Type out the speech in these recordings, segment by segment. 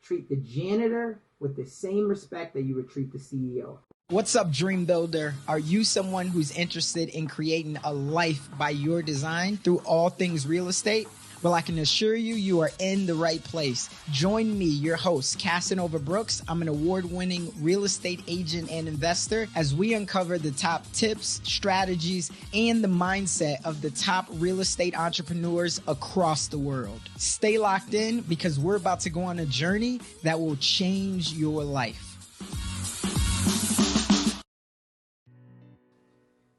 treat the janitor with the same respect that you would treat the CEO. What's up, Dream Builder? Are you someone who's interested in creating a life by your design through all things real estate? Well, I can assure you, you are in the right place. Join me, your host, Casanova Brooks. I'm an award-winning real estate agent and investor as we uncover the top tips, strategies, and the mindset of the top real estate entrepreneurs across the world. Stay locked in because we're about to go on a journey that will change your life.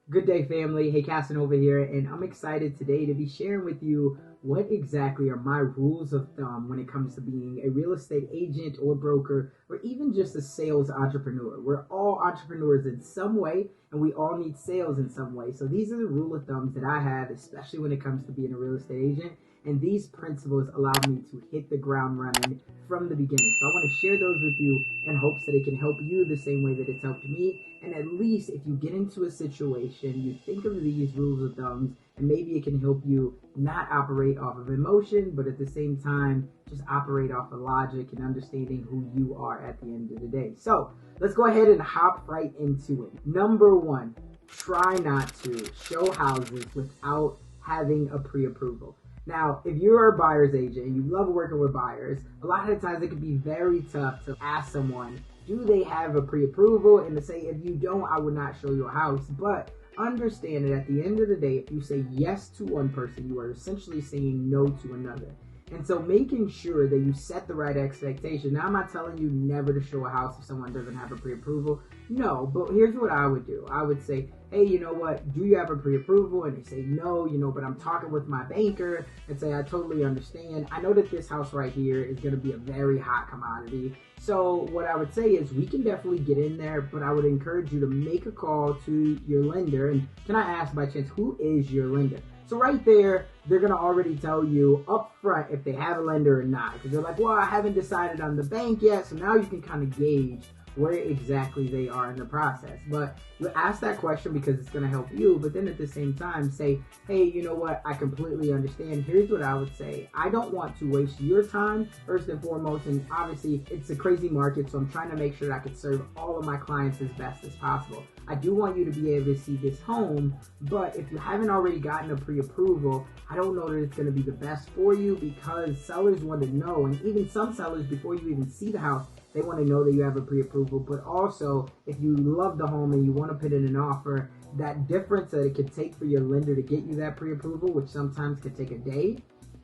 Good day, family. Hey, Casanova here, and I'm excited today to be sharing with you what exactly are my rules of thumb when it comes to being a real estate agent or broker, or even just a sales entrepreneur. We're all entrepreneurs in some way, and we all need sales in some way. So these are the rule of thumbs that I have, especially when it comes to being a real estate agent. And these principles allow me to hit the ground running from the beginning. So I want to share those with you in hopes that it can help you the same way that it's helped me. And at least if you get into a situation, you think of these rules of thumbs, and maybe it can help you not operate off of emotion, but at the same time, just operate off of logic and understanding who you are at the end of the day. So let's go ahead and hop right into it. Number one, try not to show houses without having a pre-approval. Now, if you're a buyer's agent and you love working with buyers, a lot of the times it can be very tough to ask someone, do they have a pre-approval? And to say, if you don't, I would not show you a house. But understand that at the end of the day, if you say yes to one person, you are essentially saying no to another. And so making sure that you set the right expectation. Now, I'm not telling you never to show a house if someone doesn't have a pre-approval. No, but here's what I would do. I would say, hey, you know what? Do you have a pre-approval? And they say, no, but I'm talking with my banker, and say, I totally understand. I know that this house right here is going to be a very hot commodity. So what I would say is we can definitely get in there, but I would encourage you to make a call to your lender. And can I ask by chance, who is your lender? So right there, they're going to already tell you up front if they have a lender or not. Because they're like, well, I haven't decided on the bank yet. So now you can kind of gauge where exactly they are in the process. But you ask that question because it's going to help you. But then at the same time, say, hey, you know what? I completely understand. Here's what I would say. I don't want to waste your time, first and foremost. And obviously, it's a crazy market. So I'm trying to make sure that I can serve all of my clients as best as possible. I do want you to be able to see this home, but if you haven't already gotten a pre-approval, I don't know that it's going to be the best for you because sellers want to know, and even some sellers, before you even see the house, they want to know that you have a pre-approval. But also, if you love the home and you want to put in an offer, that difference that it could take for your lender to get you that pre-approval, which sometimes could take a day,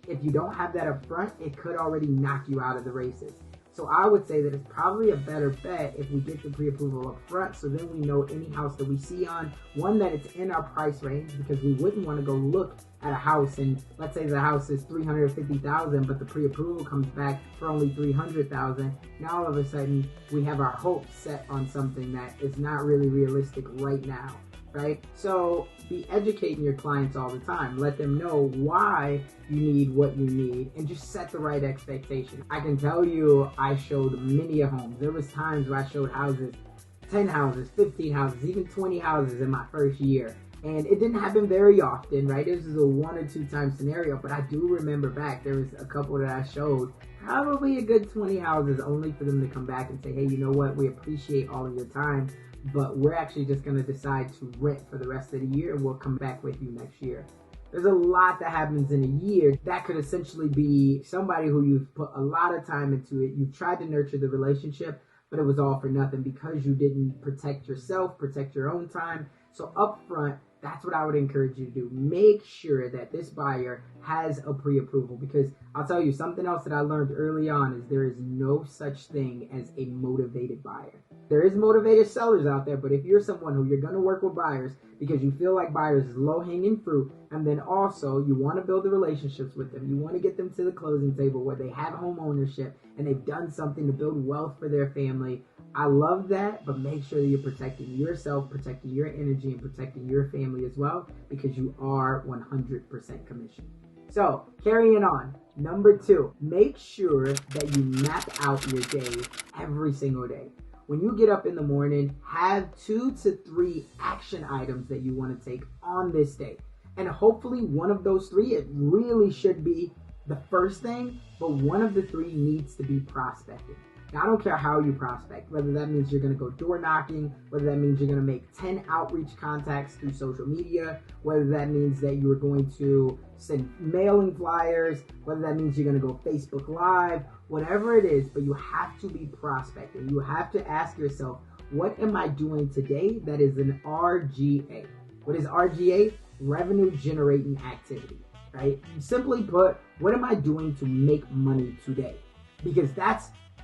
if you don't have that up front, it could already knock you out of the races. So I would say that it's probably a better bet if we get the pre-approval up front, so then we know any house that we see on, one, that it's in our price range, because we wouldn't want to go look at a house and let's say the house is $350,000, but the pre-approval comes back for only $300,000. Now all of a sudden we have our hopes set on something that is not really realistic right now. Right? So be educating your clients all the time. Let them know why you need what you need and just set the right expectation. I can tell you I showed many homes. There was times where I showed houses, 10 houses, 15 houses, even 20 houses in my first year. And it didn't happen very often, right? This is a 1 or 2 time scenario, but I do remember back, there was a couple that I showed probably a good 20 houses only for them to come back and say, hey, you know what? We appreciate all of your time, but we're actually just going to decide to rent for the rest of the year and we'll come back with you next year. There's a lot that happens in a year. That could essentially be somebody who you've put a lot of time into it. You've tried to nurture the relationship, but it was all for nothing because you didn't protect yourself, protect your own time. So up front, that's what I would encourage you to do. Make sure that this buyer has a pre-approval, because I'll tell you something else that I learned early on is there is no such thing as a motivated buyer. There is motivated sellers out there, but if you're someone who you're going to work with buyers because you feel like buyers is low-hanging fruit, and then also you want to build the relationships with them, you want to get them to the closing table where they have home ownership and they've done something to build wealth for their family, I love that, but make sure that you're protecting yourself, protecting your energy, and protecting your family as well, because you are 100% commission. So, carrying on. Number 2, make sure that you map out your day every single day. When you get up in the morning, have 2 to 3 action items that you want to take on this day. And hopefully one of those 3, it really should be the first thing, but one of the three needs to be prospecting. Now, I don't care how you prospect, whether that means you're going to go door knocking, whether that means you're going to make 10 outreach contacts through social media, whether that means that you're going to send mailing flyers, whether that means you're going to go Facebook Live, whatever it is, but you have to be prospecting. You have to ask yourself, what am I doing today that is an RGA? What is RGA? Revenue generating activity, right? Simply put, what am I doing to make money today? Because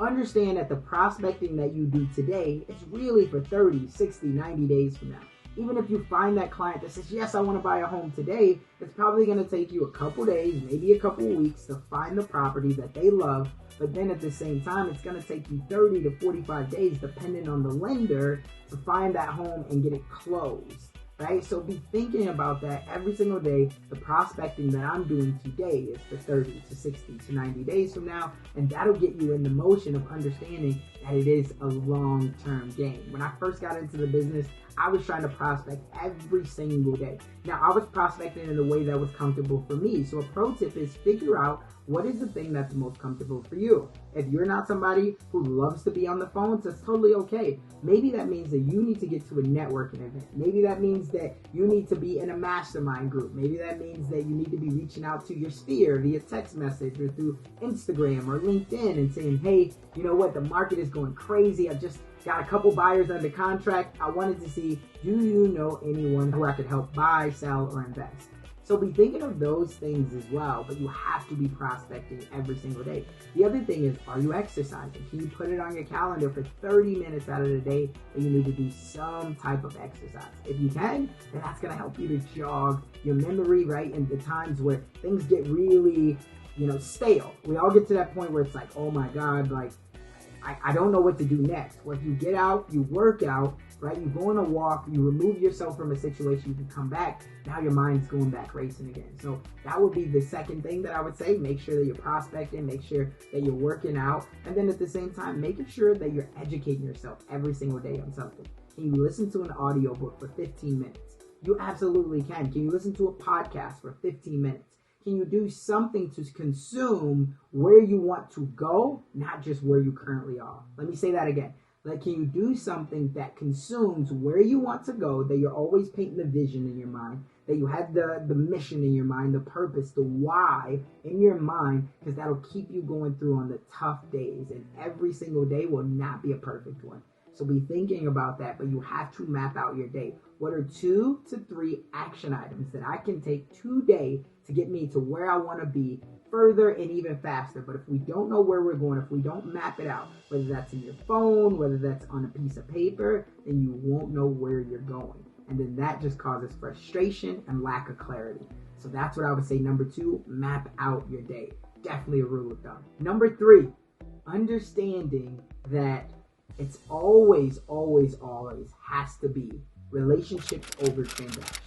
understand that the prospecting that you do today is really for 30, 60, 90 days from now. Even if you find that client that says, yes, I want to buy a home today, it's probably going to take you a couple days, maybe a couple weeks to find the property that they love. But then at the same time, it's going to take you 30 to 45 days, depending on the lender, to find that home and get it closed. Right? So be thinking about that every single day. The prospecting that I'm doing today is for 30 to 60 to 90 days from now. And that'll get you in the motion of understanding that it is a long-term game. When I first got into the business, I was trying to prospect every single day. Now, I was prospecting in a way that was comfortable for me. So a pro tip is figure out what is the thing that's most comfortable for you. If you're not somebody who loves to be on the phones, that's totally okay. Maybe that means that you need to get to a networking event. Maybe that means that you need to be in a mastermind group. Maybe that means that you need to be reaching out to your sphere via text message or through Instagram or LinkedIn and saying, hey, you know what, the market is going crazy. I've just got a couple buyers under contract. I wanted to see, do you know anyone who I could help buy, sell, or invest? So be thinking of those things as well, but you have to be prospecting every single day. The other thing is, are you exercising? Can you put it on your calendar for 30 minutes out of the day that you need to do some type of exercise? If you can, then that's going to help you to jog your memory, right? And the times where things get really, stale. We all get to that point where it's like, oh my God, like, I don't know what to do next. Well, if you get out, you work out, right? You go on a walk, you remove yourself from a situation, you can come back. Now your mind's going back racing again. So that would be the second thing that I would say. Make sure that you're prospecting, make sure that you're working out. And then at the same time, making sure that you're educating yourself every single day on something. Can you listen to an audiobook for 15 minutes? You absolutely can. Can you listen to a podcast for 15 minutes? Can you do something to consume where you want to go, not just where you currently are? Let me say that again. Like, can you do something that consumes where you want to go, that you're always painting the vision in your mind, that you have the mission in your mind, the purpose, the why in your mind, because that'll keep you going through on the tough days. And every single day will not be a perfect one. So be thinking about that, but you have to map out your day. What are 2 to 3 action items that I can take today to get me to where I want to be further and even faster? But if we don't know where we're going, if we don't map it out, whether that's in your phone, whether that's on a piece of paper, then you won't know where you're going. And then that just causes frustration and lack of clarity. So that's what I would say. Number 2, map out your day. Definitely a rule of thumb. Number 3, understanding that it's always has to be relationships over transactions.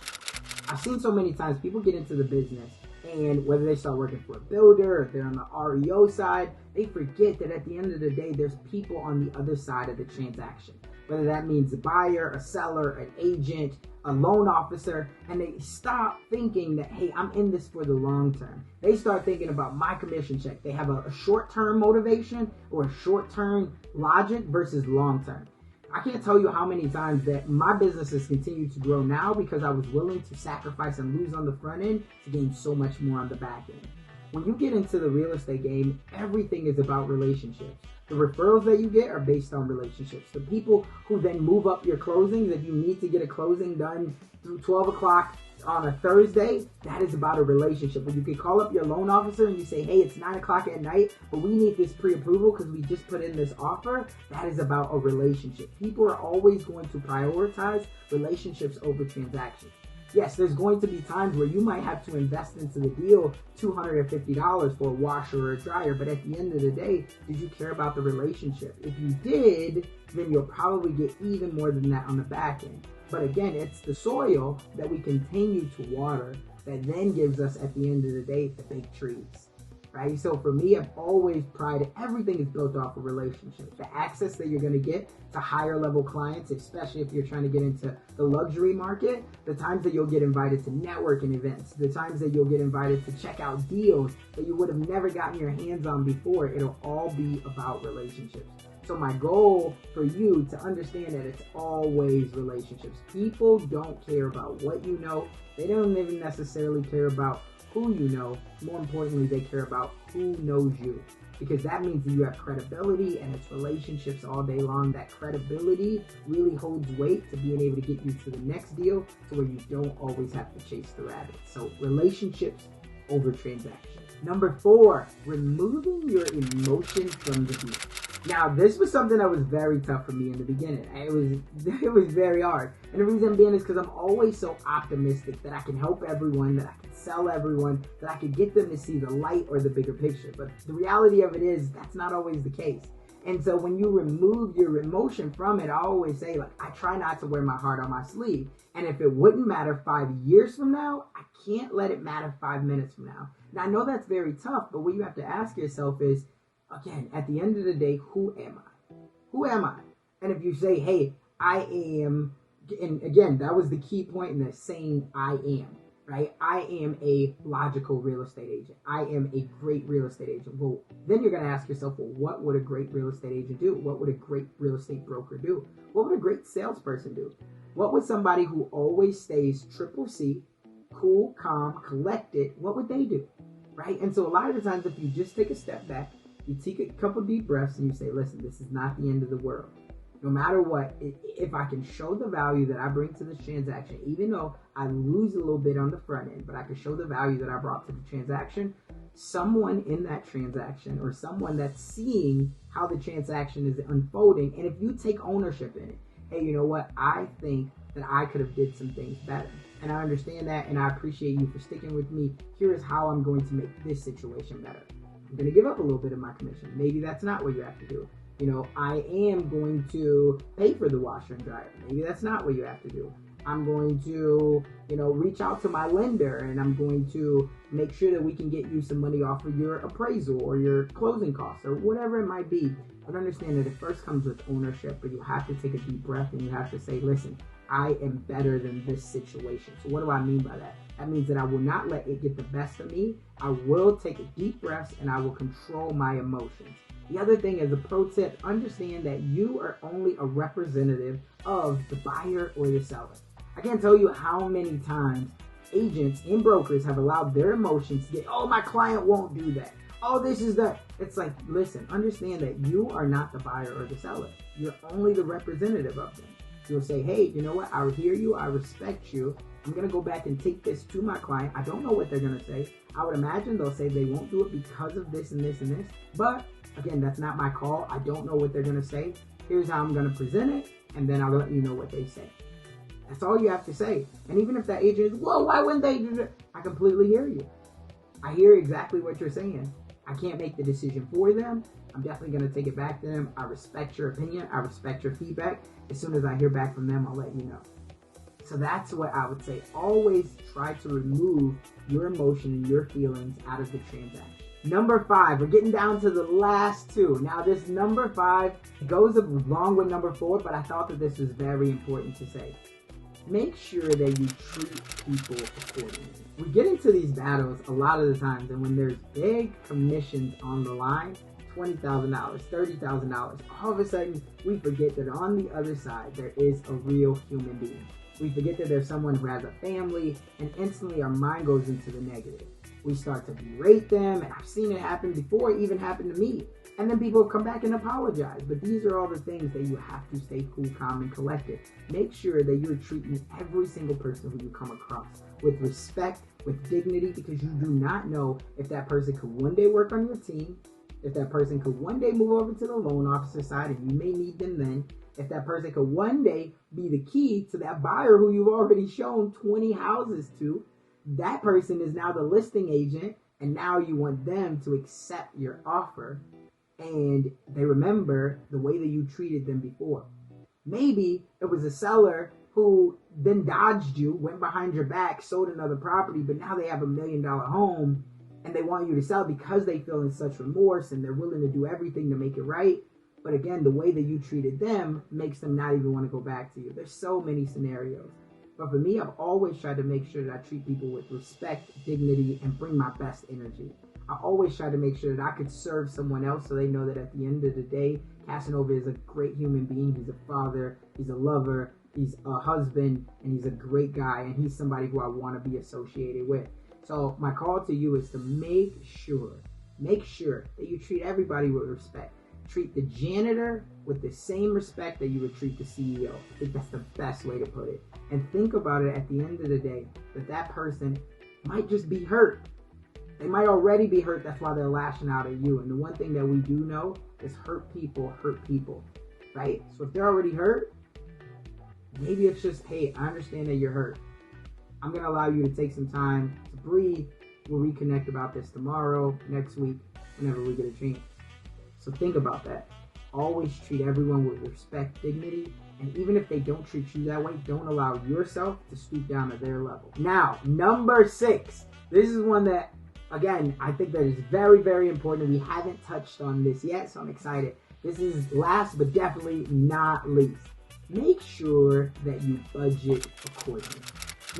I've seen so many times people get into the business, and whether they start working for a builder or if they're on the REO side, they forget that at the end of the day, there's people on the other side of the transaction. Whether that means a buyer, a seller, an agent, a loan officer, and they stop thinking that, hey, I'm in this for the long term. They start thinking about my commission check. They have a short-term motivation or a short-term logic versus long-term. I can't tell you how many times that my business has continued to grow now because I was willing to sacrifice and lose on the front end to gain so much more on the back end. When you get into the real estate game, everything is about relationships. The referrals that you get are based on relationships. The people who then move up your closings, if you need to get a closing done through 12 o'clock on a Thursday, that is about a relationship. When you can call up your loan officer and you say, hey, it's 9 o'clock at night, but we need this pre-approval because we just put in this offer, that is about a relationship. People are always going to prioritize relationships over transactions. Yes, there's going to be times where you might have to invest into the deal $250 for a washer or a dryer, but at the end of the day, did you care about the relationship? If you did, then you'll probably get even more than that on the back end. But again, it's the soil that we continue to water that then gives us, at the end of the day, the big trees. right? So for me, I've always prided, everything is built off of relationships. The access that you're going to get to higher level clients, especially if you're trying to get into the luxury market, the times that you'll get invited to networking events, the times that you'll get invited to check out deals that you would have never gotten your hands on before, it'll all be about relationships. So my goal for you to understand that it's always relationships. People don't care about what you know. They don't even necessarily care about who you know. More importantly, they care about who knows you, because that means that you have credibility, and it's relationships all day long. That credibility really holds weight to being able to get you to the next deal, to where you don't always have to chase the rabbit. So relationships over transactions. Number 4, removing your emotions from the deal. Now, this was something that was very tough for me in the beginning. It was very hard. And the reason being is because I'm always so optimistic that I can help everyone, that I can sell everyone, that I can get them to see the light or the bigger picture. But the reality of it is that's not always the case. And so when you remove your emotion from it, I always say, like, I try not to wear my heart on my sleeve. And if it wouldn't matter 5 years from now, I can't let it matter 5 minutes from now. Now, I know that's very tough, but what you have to ask yourself is, again, at the end of the day, who am I? Who am I? And if you say, hey, I am, and again, that was the key point in the saying I am, right? I am a logical real estate agent. I am a great real estate agent. Well, then you're going to ask yourself, well, what would a great real estate agent do? What would a great real estate broker do? What would a great salesperson do? What would somebody who always stays triple C, cool, calm, collected, what would they do? Right? And so a lot of the times, if you just take a step back, you take a couple deep breaths and you say, listen, this is not the end of the world. No matter what, if I can show the value that I bring to this transaction, even though I lose a little bit on the front end, but I can show the value that I brought to the transaction, someone in that transaction, or someone that's seeing how the transaction is unfolding, and if you take ownership in it, hey, you know what? I think that I could have did some things better. And I understand that, and I appreciate you for sticking with me. Here is how I'm going to make this situation better. I'm going to give up a little bit of my commission. Maybe that's not what you have to do. You know, I am going to pay for the washer and dryer. Maybe that's not what you have to do. I'm going to, reach out to my lender, and I'm going to make sure that we can get you some money off of your appraisal or your closing costs or whatever it might be. But understand that it first comes with ownership, but you have to take a deep breath and you have to say, listen, I am better than this situation. So what do I mean by that? That means that I will not let it get the best of me. I will take a deep breath and I will control my emotions. The other thing is a pro tip, understand that you are only a representative of the buyer or the seller. I can't tell you how many times agents and brokers have allowed their emotions to get, oh, my client won't do that. Oh, this is that. It's like, listen, understand that you are not the buyer or the seller. You're only the representative of them. You'll say, hey, you know what? I hear you. I respect you. I'm going to go back and take this to my client. I don't know what they're going to say. I would imagine they'll say they won't do it because of this and this and this. But again, that's not my call. I don't know what they're going to say. Here's how I'm going to present it. And then I'll let you know what they say. That's all you have to say. And even if that agent is, whoa, why wouldn't they do that? I completely hear you. I hear exactly what you're saying. I can't make the decision for them. I'm definitely going to take it back to them. I respect your opinion. I respect your feedback. As soon as I hear back from them, I'll let you know. So that's what I would say. Always try to remove your emotion and your feelings out of the transaction. Number 5, we're getting down to the last 2. Now this number 5 goes along with number 4, but I thought that this was very important to say. Make sure that you treat people accordingly. We get into these battles a lot of the times, and when there's big commissions on the line, $20,000, $30,000, all of a sudden we forget that on the other side there is a real human being. We forget that there's someone who has a family, and instantly our mind goes into the negative. We start to berate them, and I've seen it happen before. It even happened to me. And then people come back and apologize. But these are all the things that you have to stay cool, calm, and collected. Make sure that you're treating every single person who you come across with respect, with dignity, because you do not know if that person could one day work on your team, if that person could one day move over to the loan officer side, and you may need them then, if that person could one day be the key to that buyer who you've already shown 20 houses to. That person is now the listing agent, and now you want them to accept your offer, and they remember the way that you treated them before. Maybe it was a seller who then dodged you, went behind your back, sold another property, but now they have $1 million home, and they want you to sell because they feel in such remorse and they're willing to do everything to make it right. But again, the way that you treated them makes them not even want to go back to you. There's so many scenarios. But for me, I've always tried to make sure that I treat people with respect, dignity, and bring my best energy. I always try to make sure that I could serve someone else so they know that at the end of the day, Casanova is a great human being. He's a father, he's a lover, he's a husband, and he's a great guy, and he's somebody who I want to be associated with. So my call to you is to make sure that you treat everybody with respect. Treat the janitor with the same respect that you would treat the CEO. I think that's the best way to put it. And think about it at the end of the day, that person might just be hurt. They might already be hurt. That's why they're lashing out at you. And the one thing that we do know is hurt people, right? So if they're already hurt, maybe it's just, hey, I understand that you're hurt. I'm going to allow you to take some time to breathe. We'll reconnect about this tomorrow, next week, whenever we get a chance. So think about that. Always treat everyone with respect, dignity, and even if they don't treat you that way, don't allow yourself to stoop down to their level. Now, number 6. This is one that, again, I think that is very, very important. We haven't touched on this yet, so I'm excited. This is last but definitely not least. Make sure that you budget accordingly.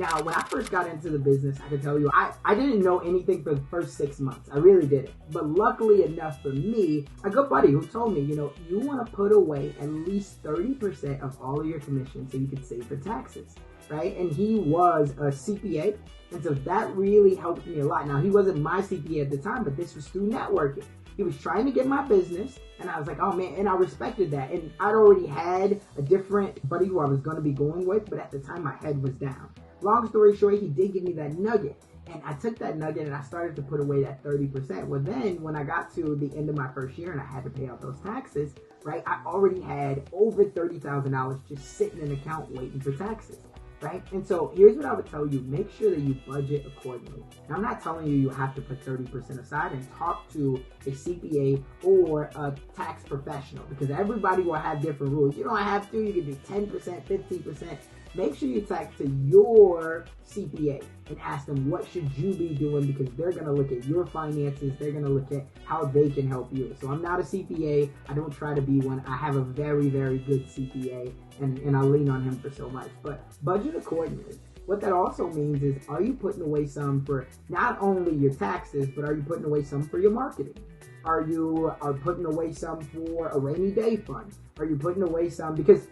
Now, when I first got into the business, I can tell you, I didn't know anything for the first 6 months. I really didn't. But luckily enough for me, a good buddy who told me, you want to put away at least 30% of all of your commission so you can save for taxes, right? And he was a CPA, and so that really helped me a lot. Now, he wasn't my CPA at the time, but this was through networking. He was trying to get my business, and I was like, oh man, and I respected that. And I'd already had a different buddy who I was going to be going with, but at the time my head was down. Long story short, he did give me that nugget, and I took that nugget and I started to put away that 30%. Well, then when I got to the end of my first year and I had to pay out those taxes, right, I already had over $30,000 just sitting in an account waiting for taxes, right? And so here's what I would tell you. Make sure that you budget accordingly. Now, I'm not telling you have to put 30% aside, and talk to a CPA or a tax professional, because everybody will have different rules. You don't have to. You can do 10%, 15%. Make sure you talk to your CPA and ask them what should you be doing, because they're going to look at your finances. They're going to look at how they can help you. So I'm not a CPA. I don't try to be one. I have a very, very good CPA, and I lean on him for so much. But budget accordingly. What that also means is, are you putting away some for not only your taxes, but are you putting away some for your marketing? Are you putting away some for a rainy day fund? Are you putting away some because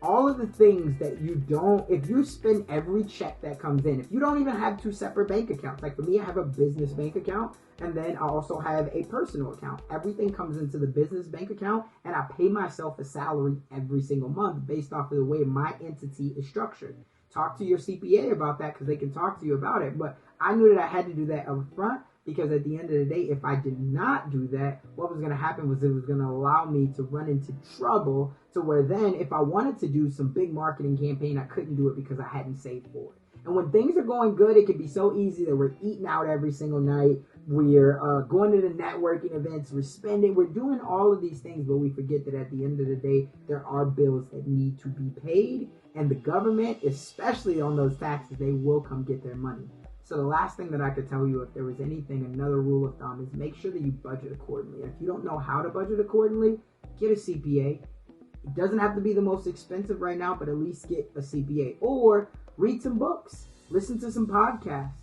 all of the things that you don't, if you spend every check that comes in, if you don't even have 2 separate bank accounts, like for me, I have a business bank account, and then I also have a personal account. Everything comes into the business bank account, and I pay myself a salary every single month based off of the way my entity is structured. Talk to your CPA about that, because they can talk to you about it. But I knew that I had to do that up front, because at the end of the day, if I did not do that, what was going to happen was it was going to allow me to run into trouble, to where then if I wanted to do some big marketing campaign, I couldn't do it because I hadn't saved for it. And when things are going good, it can be so easy that we're eating out every single night. We're going to the networking events. We're spending. We're doing all of these things, but we forget that at the end of the day, there are bills that need to be paid. And the government, especially on those taxes, they will come get their money. So the last thing that I could tell you, if there was anything, another rule of thumb, is make sure that you budget accordingly. And if you don't know how to budget accordingly, get a CPA. It doesn't have to be the most expensive right now, but at least get a CPA. Or read some books, listen to some podcasts,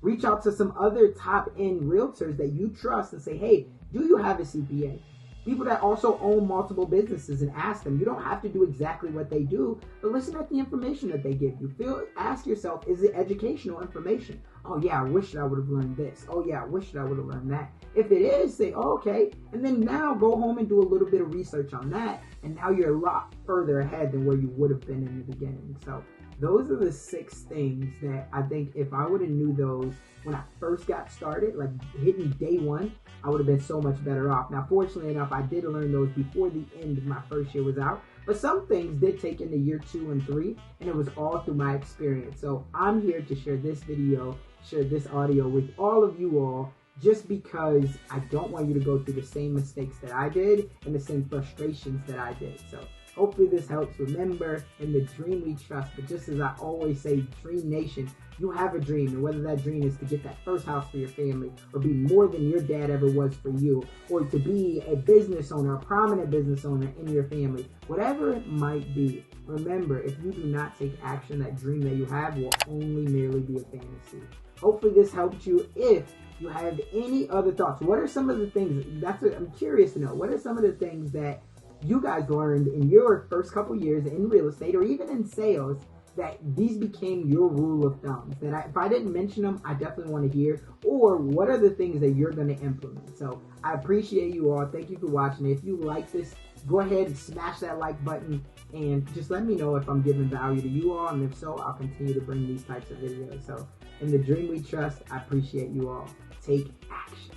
reach out to some other top-end realtors that you trust and say, hey, do you have a CPA? People that also own multiple businesses, and ask them. You don't have to do exactly what they do, but listen at the information that they give you. Ask yourself, is it educational information? Oh yeah, I wish that I would have learned this. Oh yeah, I wish that I would have learned that. If it is, say, oh, okay. And then now go home and do a little bit of research on that. And now you're a lot further ahead than where you would have been in the beginning. So those are the 6 things that I think if I would have knew those when I first got started, like hitting day 1, I would have been so much better off. Now, fortunately enough, I did learn those before the end of my first year was out. But some things did take into year 2 and 3, and it was all through my experience. So I'm here to share this video, share this audio with all of you all, just because I don't want you to go through the same mistakes that I did and the same frustrations that I did. So Hopefully this helps. Remember, in the dream we trust, but just as I always say, Dream Nation, you have a dream, and whether that dream is to get that first house for your family, or be more than your dad ever was for you, or to be a business owner, a prominent business owner in your family, whatever it might be, remember, if you do not take action, that dream that you have will only merely be a fantasy. Hopefully this helped you. If you have any other thoughts, what are some of the things, that's what I'm curious to know, what are some of the things that you guys learned in your first couple years in real estate or even in sales that these became your rule of thumb? That if I didn't mention them, I definitely want to hear. Or what are the things that you're going to implement? So I appreciate you all. Thank you for watching. If you like this, go ahead and smash that like button and just let me know if I'm giving value to you all. And if so, I'll continue to bring these types of videos. So in the dream we trust, I appreciate you all. Take action.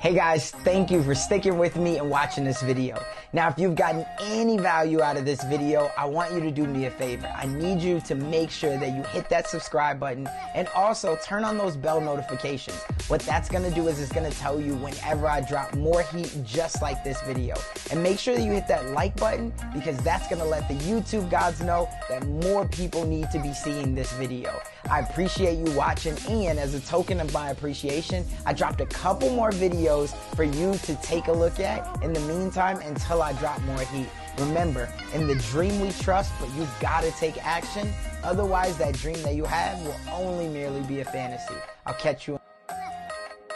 Hey guys, thank you for sticking with me and watching this video. Now, if you've gotten any value out of this video, I want you to do me a favor. I need you to make sure that you hit that subscribe button and also turn on those bell notifications. What that's gonna do is it's gonna tell you whenever I drop more heat just like this video. And make sure that you hit that like button, because that's gonna let the YouTube gods know that more people need to be seeing this video. I appreciate you watching, and as a token of my appreciation, I dropped a couple more videos for you to take a look at in the meantime until I drop more heat. Remember, in the dream we trust, but you've got to take action. Otherwise, that dream that you have will only merely be a fantasy. I'll catch you